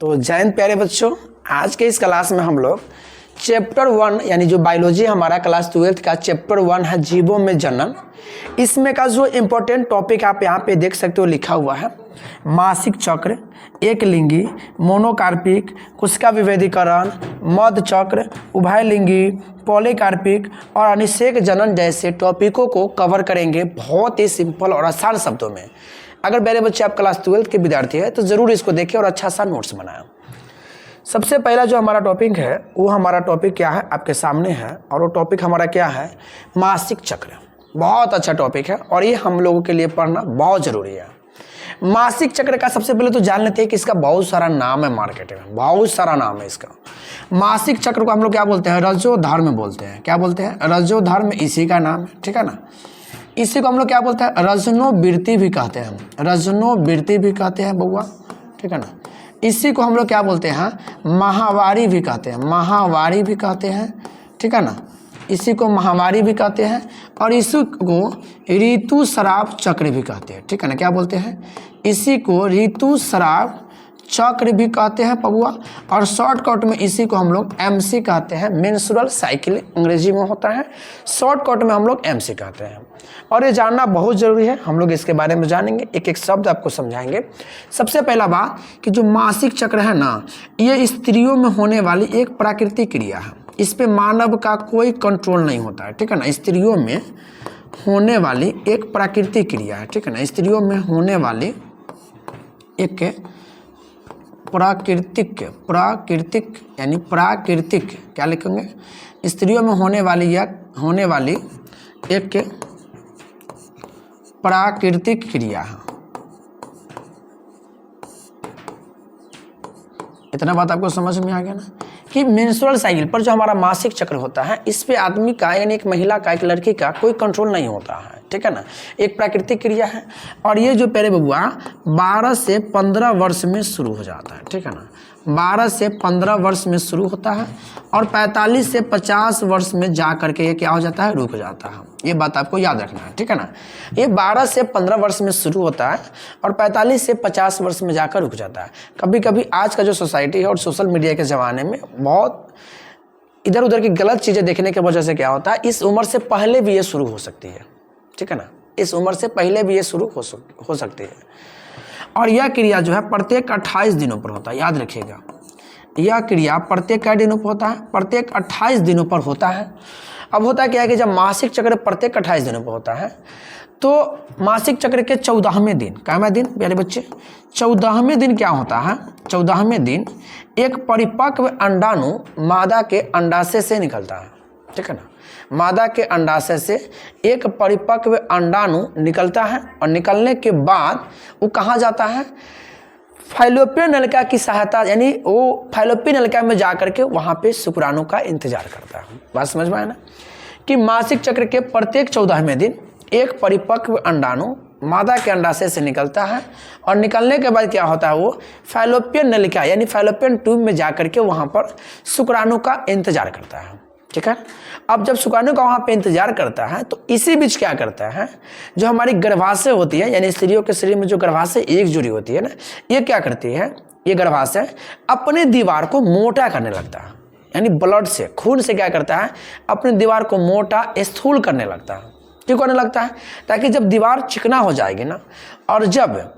तो जय हिंद प्यारे बच्चों, आज के इस क्लास में हम लोग चैप्टर 1 यानी जो बायोलॉजी हमारा क्लास 12th का चैप्टर 1 है जीवों में जनन। इसमें का जो इम्पोर्टेंट टॉपिक आप यहाँ पे देख सकते हो लिखा हुआ है मासिक चक्र, एक लिंगी, मोनोकार्पिक, कोशिका विभेदीकरण, मध्य चक्र, उभयलिंगी, पॉलीकार्पिक और अनिषेक जनन जैसे टॉपिकों को कवर करेंगे बहुत ही सिंपल और आसान शब्दों में। अगर मेरे बच्चे आप क्लास 12th के विद्यार्थी हैं तो ज़रूर इसको देखें और अच्छा सा नोट्स बनाएं। सबसे पहला जो हमारा टॉपिक है वो हमारा टॉपिक क्या है आपके सामने है, और वो टॉपिक हमारा क्या है मासिक चक्र। बहुत अच्छा टॉपिक है और ये हम लोगों के लिए पढ़ना बहुत ज़रूरी है। मासिक चक्र का सबसे पहले तो जान लेते हैं कि इसका बहुत सारा नाम है, मार्केट में बहुत सारा नाम है इसका। मासिक चक्र को हम लोग क्या बोलते हैं, रजोधर्म बोलते हैं। क्या बोलते हैं, रजोधर्म इसी का नाम है, ठीक है ना। इसी को हम लोग क्या बोलते हैं, रजनोवृत्ति भी कहते हैं, रजनोवृत्ति भी कहते हैं बउआ, ठीक है ना। इसी को हम लोग क्या बोलते हैं, माहवारी भी कहते हैं, माहवारी भी कहते हैं, ठीक है ना। इसी को माहवारी भी कहते हैं और इसी को ऋतुस्राव चक्र भी कहते हैं, ठीक है ना। क्या बोलते हैं, इसी को ऋतुस्राव चक्र भी कहते हैं पबुआ, और शॉर्टकट में इसी को हम लोग MC कहते हैं, मेंस्ट्रुअल साइकिल अंग्रेजी में होता है, शॉर्टकट में हम लोग MC कहते हैं। और ये जानना बहुत ज़रूरी है, हम लोग इसके बारे में जानेंगे, एक एक शब्द आपको समझाएंगे। सबसे पहला बात कि जो मासिक चक्र है ना, ये स्त्रियों में होने वाली एक प्राकृतिक क्रिया है, इस पे मानव का कोई कंट्रोल नहीं होता है, ठीक है ना। स्त्रियों में होने वाली एक प्राकृतिक क्रिया है, ठीक है ना। स्त्रियों में होने वाली एक प्राकृतिक यानी प्राकृतिक क्या लिखेंगे, स्त्रियों में होने वाली एक प्राकृतिक क्रिया है। इतना बात आपको समझ में आ गया ना कि मेंस्ट्रुअल साइकिल पर जो हमारा मासिक चक्र होता है, इस पे आदमी का यानी एक महिला का, एक लड़की का कोई कंट्रोल नहीं होता है, ठीक है ना। एक प्राकृतिक क्रिया है और ये जो प्यारे बबुआ 12 से 15 वर्ष में शुरू हो जाता है, ठीक है ना। 12 से 15 वर्ष में शुरू होता है और 45 से 50 वर्ष में जा करके ये क्या हो जाता है, रुक जाता है। ये बात आपको याद रखना है, ठीक है ना। ये 12 से 15 वर्ष में शुरू होता है और 45 से 50 वर्ष में जाकर रुक जाता है। कभी कभी आज का जो सोसाइटी है और सोशल मीडिया के ज़माने में बहुत इधर उधर की गलत चीज़ें देखने की वजह से क्या होता है, इस उम्र से पहले भी ये शुरू हो सकती है, ठीक है ना। इस उम्र से पहले भी ये शुरू हो सकती है और यह क्रिया जो है प्रत्येक 28 दिनों पर होता है, याद रखिएगा। यह क्रिया प्रत्येक क्या दिनों पर होता है, प्रत्येक 28 दिनों पर होता है। अब होता क्या है कि जब मासिक चक्र प्रत्येक 28 दिनों पर होता है तो मासिक चक्र के 14वें दिन, कैवें दिन प्यारे बच्चे, 14वें दिन क्या होता है, 14वें दिन एक परिपक्व अंडाणु मादा के अंडाशय से निकलता है, ठीक है ना। मादा के अंडाशय से एक परिपक्व अंडाणु निकलता है और निकलने के बाद वो कहाँ जाता है, फैलोपियन नलिका की सहायता, यानी वो फैलोपियन नलिका में जा करके वहाँ पे शुक्राणु का इंतजार करता है। बात समझ में आया ना कि मासिक चक्र के प्रत्येक 14वें दिन एक परिपक्व अंडाणु मादा के अंडाशय से निकलता है और निकलने के बाद क्या होता है, वो फैलोपियन नलिका यानी फैलोपियन ट्यूब में जा करके वहाँ पर शुक्राणु का इंतजार करता है, ठीक है। अब जब शुक्राणु का वहाँ पे इंतजार करता है तो इसी बीच क्या करता है, जो हमारी गर्भाशय होती है यानी स्त्रियों के शरीर में जो गर्भाशय एक जुड़ी होती है ना, ये क्या करती है, ये गर्भाशय अपने दीवार को मोटा करने लगता है, यानी ब्लड से, खून से क्या करता है, अपनी दीवार को मोटा स्थूल करने लगता है। क्यों करने लगता है, ताकि जब दीवार चिकना हो जाएगी ना और जब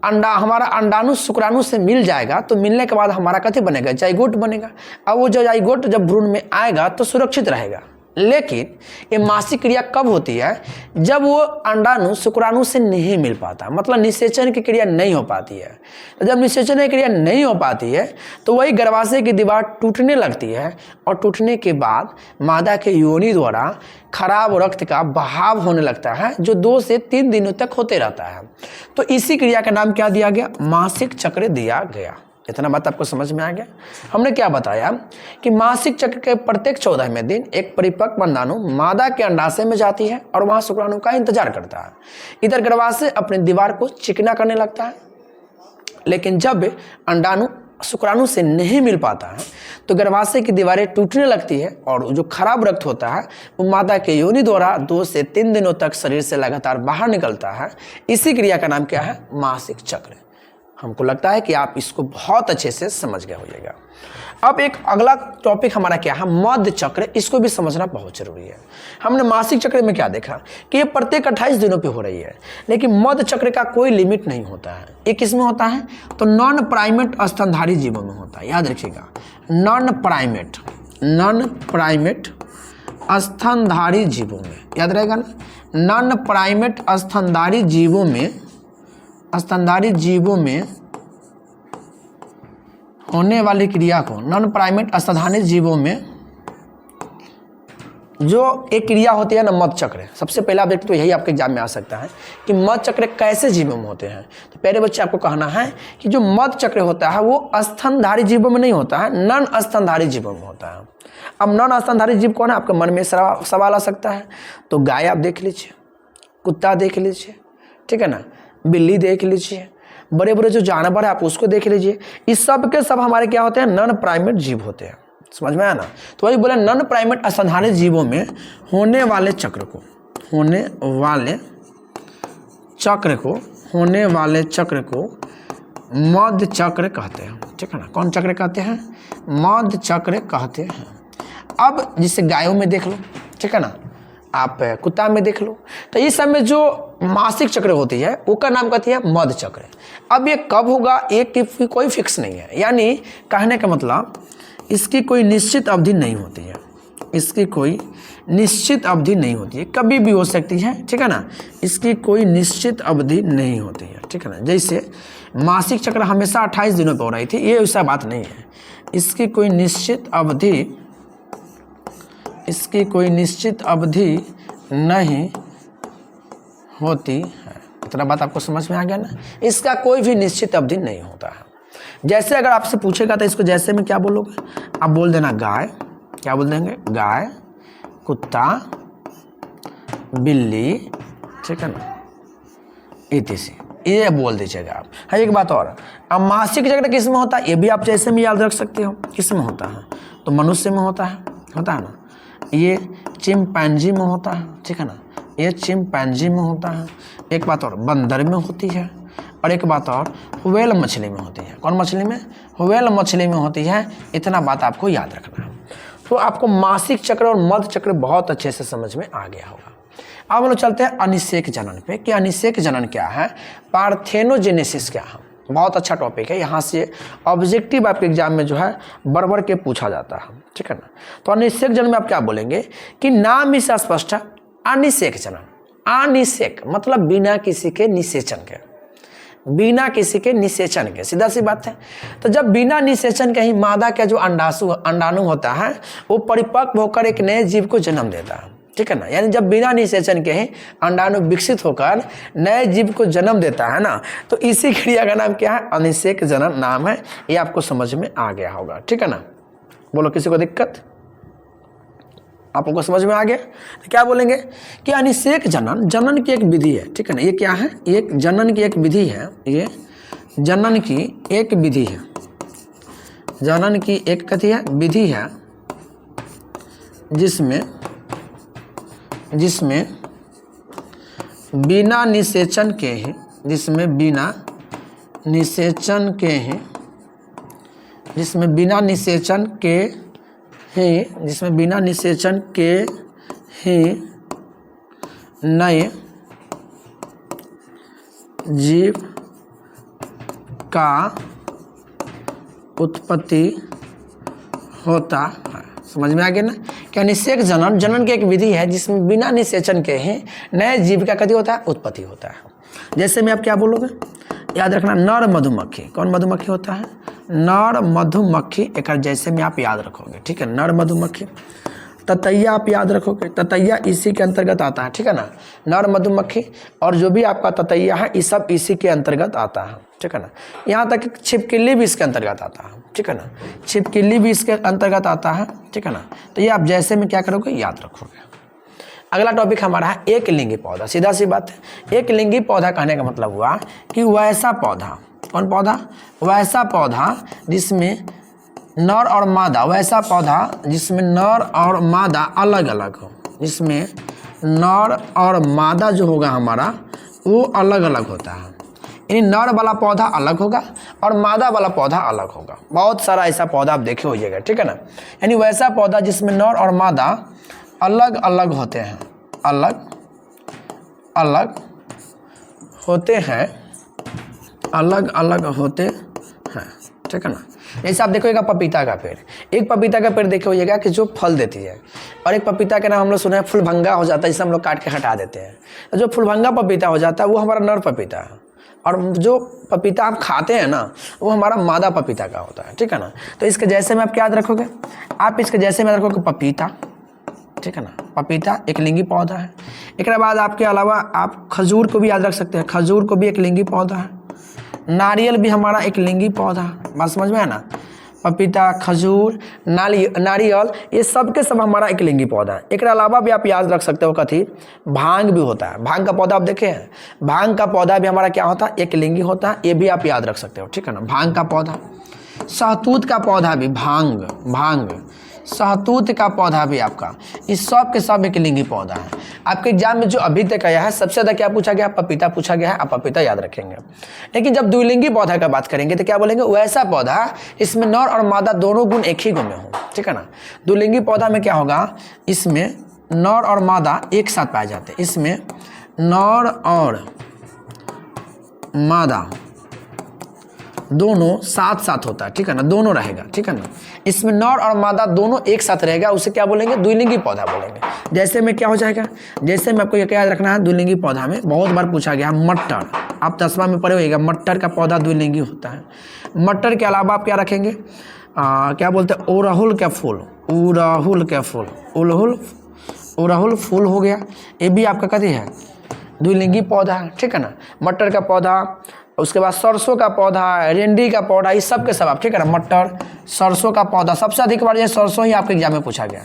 हमारा अंडाणु शुक्राणु से मिल जाएगा तो मिलने के बाद हमारा कथी बनेगा, जाइगोट बनेगा। अब वो जो जाइगोट जब भ्रूण में आएगा तो सुरक्षित रहेगा। लेकिन ये मासिक क्रिया कब होती है, जब वो अंडाणु शुक्राणु से नहीं मिल पाता, मतलब निषेचन की क्रिया नहीं हो पाती है। तो जब निषेचन की क्रिया नहीं हो पाती है तो वही गर्भाशय की दीवार टूटने लगती है और टूटने के बाद मादा के योनि द्वारा खराब रक्त का बहाव होने लगता है, जो 2 से 3 दिनों तक होते रहता है। तो इसी क्रिया का नाम क्या दिया गया, मासिक चक्र दिया गया। इतना बात आपको समझ में आ गया। हमने क्या बताया कि मासिक चक्र के प्रत्येक 14वें दिन एक परिपक्व अंडाणु मादा के अंडाशय में जाती है और वहां शुक्राणु का इंतजार करता है। इधर गर्भाशय अपनी दीवार को चिकना करने लगता है, लेकिन जब अंडाणु शुक्राणु से नहीं मिल पाता है तो गर्भाशय की दीवारें टूटने लगती है और जो खराब रक्त होता है वो मादा के योनि द्वारा 2 से 3 दिनों तक शरीर से लगातार बाहर निकलता है। इसी क्रिया का नाम क्या है, मासिक चक्र। हमको लगता है कि आप इसको बहुत अच्छे से समझ गए होइएगा। अब एक अगला टॉपिक हमारा क्या है, मध्य चक्र। इसको भी समझना बहुत जरूरी है। हमने मासिक चक्र में क्या देखा कि ये प्रत्येक 28 दिनों पे हो रही है, लेकिन मध्य चक्र का कोई लिमिट नहीं होता है। ये किस में होता है, तो नॉन प्राइमेट स्तनधारी जीवों में होता है। याद रखिएगा, नॉन प्राइमेट स्तनधारी जीवों में, याद रहेगा ना, नॉन प्राइमेट स्तनधारी जीवों में होने वाली क्रिया को, नॉन प्राइमेट स्तनधारी जीवों में जो एक क्रिया होती है ना, मध्य चक्र। सबसे पहला ऑब्जेक्ट तो यही आपके एग्जाम में आ सकता है कि मध्य चक्र कैसे जीवों में होते हैं। तो पहले बच्चे आपको कहना है कि जो मध्य चक्र होता है वो स्तनधारी जीवों में नहीं होता है, नॉन स्तनधारी जीवों में होता है। अब नॉन स्तनधारी जीव कौन है, आपके मन में सवाल आ सकता है। तो गाय आप देख लीजिए, कुत्ता देख लीजिए, ठीक है ना, बिल्ली देख लीजिए, बड़े बड़े जो जानवर है आप उसको देख लीजिए। इस सब के सब हमारे क्या होते हैं, नॉन प्राइमेट जीव होते हैं। समझ में आया ना। तो वही बोले नॉन प्राइमेट स्तनधारी जीवों में होने वाले चक्र को मध्य चक्र कहते हैं, ठीक है ना। कौन चक्र कहते हैं, मध्य चक्र कहते हैं। अब जिसे गायों में देख लो, ठीक है ना, आप कुत्ता में देख लो, तो इस सब में जो मासिक चक्र होती है उसका नाम कहती है मध्य चक्र। अब ये कब होगा, एक की कोई फिक्स नहीं है, यानी कहने का मतलब इसकी कोई निश्चित अवधि नहीं होती है, इसकी कोई निश्चित अवधि नहीं होती है, कभी भी हो सकती है, ठीक है ना। इसकी कोई निश्चित अवधि नहीं होती है, ठीक है ना। जैसे मासिक चक्र हमेशा 28 दिनों पर हो रही थी, ये ऐसा बात नहीं है। इसकी कोई निश्चित अवधि नहीं होती है। इतना बात आपको समझ में आ गया ना। इसका कोई भी निश्चित अवधि नहीं होता है। जैसे अगर आपसे पूछेगा तो इसको जैसे में क्या बोलोगे, आप बोल देना गाय, क्या बोल देंगे, गाय, कुत्ता, बिल्ली, ठीक है ना, इत्यादि, ये बोल दीजिएगा आप। हाँ, एक बात और, अब मासिक चक्र किस में होता है, ये भी आप जैसे में याद रख सकते हो। किस में होता है, तो मनुष्य में होता है ना, ये चिंपैंजी में होता है, ठीक है ना, ये चिंपैंजी में होता है। एक बात और, बंदर में होती है, और एक बात और, व्हेल मछली में होती है। कौन मछली में, व्हेल मछली में होती है। इतना बात आपको याद रखना है। तो आपको मासिक चक्र और मध्य चक्र बहुत अच्छे से समझ में आ गया होगा। अब हम लोग चलते हैं अनिषेक जनन पे कि अनिषेक जनन क्या है, पार्थेनोजेनेसिस क्या है। बहुत अच्छा टॉपिक है, यहाँ से ऑब्जेक्टिव आपके एग्जाम में जो है बढ़ के पूछा जाता है, ठीक है ना। तो अनिषेक जनन में आप क्या बोलेंगे कि नाम इससे स्पष्ट है, अनिषेक जनन। अनिषेक मतलब बिना किसी के निषेचन के, बिना किसी के निषेचन के, सीधा सी बात है। तो जब बिना निषेचन के ही मादा का जो अंडाणु होता है वो परिपक्व होकर एक नए जीव को जन्म देता है, ठीक है ना। यानी जब बिना निषेचन के ही अंडाणु विकसित होकर नए जीव को जन्म देता है ना, तो इसी क्रिया का नाम क्या है, अनिषेक जनन नाम है। ये आपको समझ में आ गया होगा, ठीक है ना। बोलो, किसी को दिक्कत, आपको समझ में आ गया। तो क्या बोलेंगे कि अनिषेक जनन, जनन की एक विधि है, ठीक है ना। ये क्या है, एक जनन की एक विधि है, ये जनन की एक विधि है, जनन की एक कथी है, विधि है, जिसमें बिना निषेचन के ही, जिसमें बिना निषेचन के ही नए जीव का उत्पत्ति होता है। समझ में आ गया ना। क्या अनिषेक जनन, जनन की एक विधि है जिसमें बिना निषेचन के ही नए जीव का कथी होता है, उत्पत्ति होता है। जैसे में आप क्या बोलोगे, याद रखना, नर मधुमक्खी। कौन मधुमक्खी होता है, नर मधुमक्खी। एक जैसे में आप याद रखोगे, ठीक है, नर मधुमक्खी। ततैया आप याद रखोगे, ततैया इसी के अंतर्गत आता है, ठीक है ना। नर मधुमक्खी और जो भी आपका ततैया है ये सब इसी के अंतर्गत आता है, ठीक है ना। यहाँ तक छिपकली भी इसके अंतर्गत आता है, ठीक है ना, छिपकली भी इसके अंतर्गत आता है, ठीक है ना। तो ये आप जैसे में क्या करोगे, याद रखोगे। अगला टॉपिक हमारा है एक लिंगी पौधा। सीधा सी बात है, एक लिंगी पौधा कहने का मतलब हुआ कि वैसा पौधा, कौन पौधा, वैसा पौधा जिसमें नर और मादा, वैसा पौधा जिसमें नर और मादा अलग अलग हो, जिसमें नर और मादा जो होगा हमारा वो अलग अलग होता है। यानी नर वाला पौधा अलग होगा और मादा वाला पौधा अलग होगा। बहुत सारा ऐसा पौधा आप देखे होइएगा, ठीक है ना। यानी वैसा पौधा जिसमें नर और मादा अलग अलग होते हैं, अलग अलग होते हैं, अलग अलग होते हैं, ठीक है ना। जैसे आप देखोगे पपीता का पेड़, एक पपीता का पेड़ देखे होइएगा कि जो फल देती है, और एक पपीता का नाम हम लोग सुना है फुलभंगा हो जाता है, जिसे हम लोग काट के हटा देते हैं। जो फुलभंगा पपीता हो जाता है वो हमारा नर पपीता है, और जो पपीता आप खाते हैं ना वो हमारा मादा पपीता का होता है, ठीक है ना। तो इसके जैसे में आप क्या याद रखोगे, आप इसके जैसे में रखोगे पपीता, ठीक है ना। पपीता एक लिंगी पौधा है। एक बाद आपके अलावा आप खजूर को भी याद रख सकते हैं, खजूर को भी एक लिंगी पौधा है। नारियल भी हमारा एक लिंगी पौधा, बात समझ में है ना। पपीता, खजूर, नारियल, ये सब के सब हमारा एक लिंगी पौधा है। एक अलावा भी आप याद रख सकते हो कथी, भांग भी होता है। भांग का पौधा आप देखे हैं, भांग का पौधा भी हमारा क्या होता है, एक लिंगी होता है। ये भी आप याद रख सकते हो, ठीक है ना। भांग का पौधा, शहतूत का पौधा भी, भांग शहतूत का पौधा भी आपका, इस सब के सब एक लिंगी पौधा है। आपके एग्जाम में जो अभी तक आया है सबसे ज़्यादा क्या पूछा गया, पपीता पूछा गया है, आप पपीता याद रखेंगे। लेकिन जब द्विलिंगी पौधा का बात करेंगे तो क्या बोलेंगे, वैसा पौधा इसमें नर और मादा दोनों गुण एक ही गुण में हो, ठीक है ना। द्विलिंगी पौधा में क्या होगा, इसमें नर और मादा एक साथ पाए जाते हैं, इसमें नर और मादा दोनों साथ साथ होता है, ठीक है ना, दोनों रहेगा, ठीक है ना। इसमें नर और मादा दोनों एक साथ रहेगा, उसे क्या बोलेंगे, द्विलिंगी पौधा बोलेंगे। जैसे में क्या हो जाएगा, जैसे में आपको ये क्या याद रखना है, द्विलिंगी पौधा में बहुत बार पूछा गया मटर, आप 10वां में पढ़े होइएगा, मटर का पौधा द्विलिंगी होता है। मटर के अलावा आप क्या रखेंगे, क्या बोलते हैं, उड़हुल का फूल, उड़हुल का फूल, उड़हुल फूल हो गया, ये भी आपका कथी है, द्विलिंगी पौधा है, ठीक है ना। मटर का पौधा, उसके बाद सरसों का पौधा, रेंडी का पौधा, ये सब के सब आप, ठीक है ना। मटर, सरसों का पौधा, सबसे अधिक बार ये सरसों ही आपके एग्जाम में पूछा गया,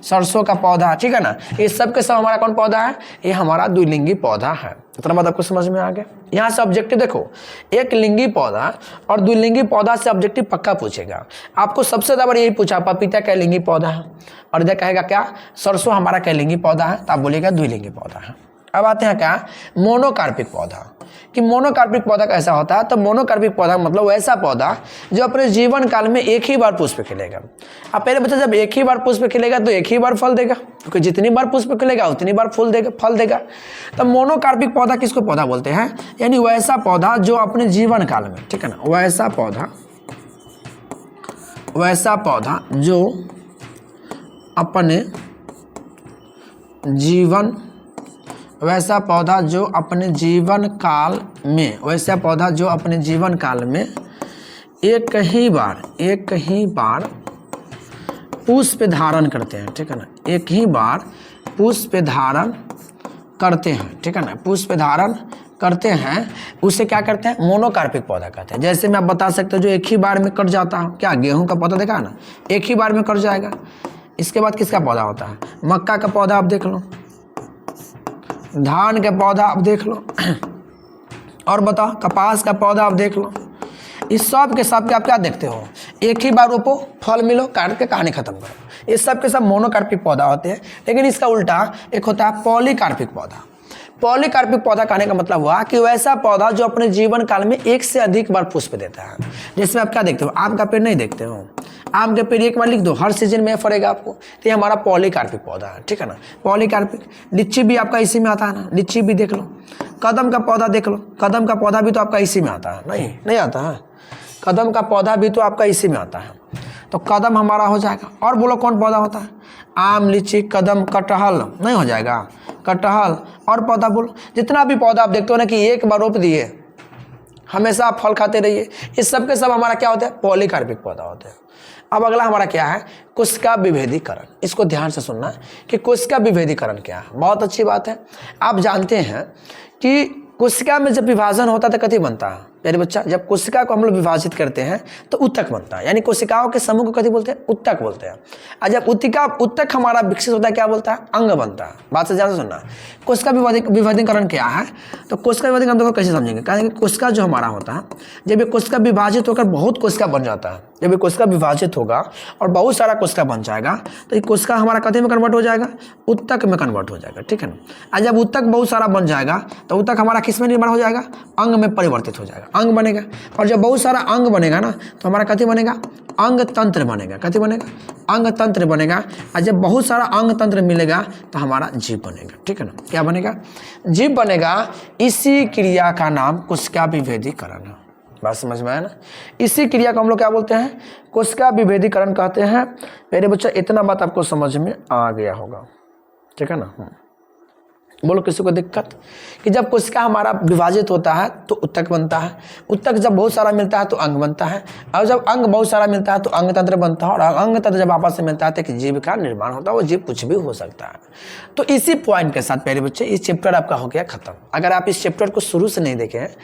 सरसों का पौधा, ठीक है ना। ये सब के सब हमारा कौन पौधा है, ये हमारा द्विलिंगी पौधा है। इतना बात आपको समझ में आ गया। यहाँ से ऑब्जेक्टिव देखो, एक लिंगी पौधा और द्विलिंगी पौधा से ऑब्जेक्टिव पक्का पूछेगा। आपको सबसे ज़्यादा यही पूछा, पपीता का लिंगी पौधा है, और इधर कहेगा क्या, सरसों हमारा क्या लिंगी पौधा है, तो आप बोलिएगा द्विलिंगी पौधा है। अब आते हैं क्या, मोनोकार्पिक पौधा, कि मोनोकार्पिक पौधा कैसा होता है, तो मोनोकार्पिक पौधा मतलब वैसा पौधा जो अपने जीवन काल में एक ही बार पुष्प खिलेगा। अब पहले बच्चा, जब एक ही बार पुष्प खिलेगा तो एक ही बार फल देगा, क्योंकि जितनी बार पुष्प खिलेगा उतनी बार फल देगा। तो मोनोकार्पिक पौधा किसको पौधा बोलते हैं, यानी वैसा पौधा जो अपने जीवन काल में, ठीक है ना, वैसा पौधा जो अपने जीवन, वैसा पौधा जो अपने जीवन काल में, वैसा पौधा जो अपने जीवन काल में एक ही बार पुष्प धारण करते हैं, ठीक है ना, एक ही बार पुष्प धारण करते हैं, ठीक है ना, पुष्प धारण करते हैं, उसे क्या करते हैं, मोनोकार्पिक पौधा कहते हैं। जैसे मैं आप बता सकते हो, जो एक ही बार में कट जाता है, क्या गेहूं का पौधा देखा ना, एक ही बार में कट जाएगा। इसके बाद किसका पौधा होता है, मक्का का पौधा आप देख लो, धान का पौधा आप देख लो, और बताओ कपास का पौधा आप देख लो। इस सब के सब के आप क्या देखते हो, एक ही बार रोपो, फल मिलो, काट के कहानी खत्म करो। इस सब के सब मोनोकार्पिक पौधा होते हैं। लेकिन इसका उल्टा एक होता है पॉलीकार्पिक पौधा। पॉलीकार्पिक पौधा कहने का मतलब हुआ कि वैसा पौधा जो अपने जीवन काल में एक से अधिक बार पुष्प देता है। जैसे आप क्या देखते हो, आम का पेड़ नहीं देखते हो, आम के पेड़ एक बार लिख दो, हर सीजन में फरेगा आपको, तो ये हमारा पॉलीकार्पिक पौधा है, ठीक है ना, पॉलीकार्पिक। लीची भी आपका इसी में आता है ना, लीची भी देख लो। कदम का पौधा देख लो, कदम का पौधा भी तो आपका इसी में आता है, नहीं आता है, कदम का पौधा भी तो आपका इसी में आता है, तो कदम हमारा हो जाएगा। और बोलो कौन पौधा होता है, आम, लीची, कदम, कटहल नहीं हो जाएगा, कटहल। और पौधा बोलो, जितना भी पौधा आप देखते हो ना कि एक बार रोप दिए हमेशा आप फल खाते रहिए, इस सब के सब हमारा क्या होता है, पॉलीकार्पिक पौधा होते हैं। अब अगला हमारा क्या है, कोशिका विभेदीकरण। इसको ध्यान से सुनना कि कोशिका विभेदीकरण क्या है, बहुत अच्छी बात है। आप जानते हैं कि कोशिका में जब विभाजन होता है तो कथी बनता है, प्यारे बच्चा, जब कोशिका को हम लोग विभाजित करते हैं तो ऊतक बनता है, यानी कोशिकाओं के समूह को कभी बोलते हैं, ऊतक बोलते हैं। और जब ऊतक हमारा विकसित होता है क्या बोलता है, अंग बनता है। बात से ज़्यादा सुनना, कोशिका विभाजनीकरण क्या है, तो कोशिका विभाजनीकरण देखो कैसे समझेंगे। कहेंगे कोशिका जो हमारा होता है, जब ये कोशिका विभाजित होकर बहुत कोशिका बन जाता है, जब ये कोशिका विभाजित होगा और बहुत सारा कोशिका बन जाएगा तो ये कोशिका हमारा कथी में कन्वर्ट हो जाएगा, ऊतक में कन्वर्ट हो जाएगा, ठीक है ना। और जब ऊतक बहुत सारा बन जाएगा तो ऊतक हमारा किस में निर्माण हो जाएगा, अंग में परिवर्तित हो जाएगा, अंग बनेगा। और जब बहुत सारा अंग बनेगा ना तो हमारा कथी बनेगा, अंग तंत्र बनेगा। कथी बनेगा, अंग तंत्र बनेगा। और जब बहुत सारा अंग तंत्र मिलेगा तो हमारा जीव बनेगा, ठीक है ना। क्या बनेगा, जीव बनेगा। इसी क्रिया का नाम कोशिका विभेदीकरण है। बात समझ में आया ना। इसी क्रिया को हम लोग क्या बोलते हैं, कोशिका विभेदीकरण कहते हैं। मेरे बच्चा इतना बात आपको समझ में आ गया होगा, ठीक है ना। बोलो किसी को दिक्कत, कि जब कोशिका हमारा विभाजित होता है तो ऊतक बनता है, ऊतक जब बहुत सारा मिलता है तो अंग बनता है, और जब अंग बहुत सारा मिलता है तो अंग तंत्र बनता है, और अंग तंत्र जब आपस में मिलता है तो जीव का निर्माण होता है। वो जीव कुछ भी हो सकता है। तो इसी पॉइंट के साथ प्यारे बच्चे इस चैप्टर आपका हो गया खत्म। अगर आप इस चैप्टर को शुरू से नहीं देखे हैं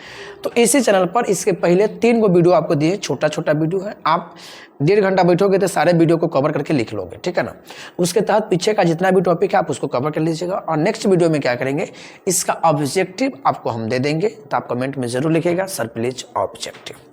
तो इसी चैनल पर इसके पहले 3 गो वीडियो आपको दिए, छोटा छोटा वीडियो है। आप 1.5 घंटा बैठोगे तो सारे वीडियो को कवर करके लिख लोगे, ठीक है ना। उसके तहत पीछे का जितना भी टॉपिक है आप उसको कवर कर लीजिएगा। और नेक्स्ट वीडियो में क्या करेंगे, इसका ऑब्जेक्टिव आपको हम दे देंगे, तो आप कमेंट में जरूर लिखिएगा सर प्लीज ऑब्जेक्टिव।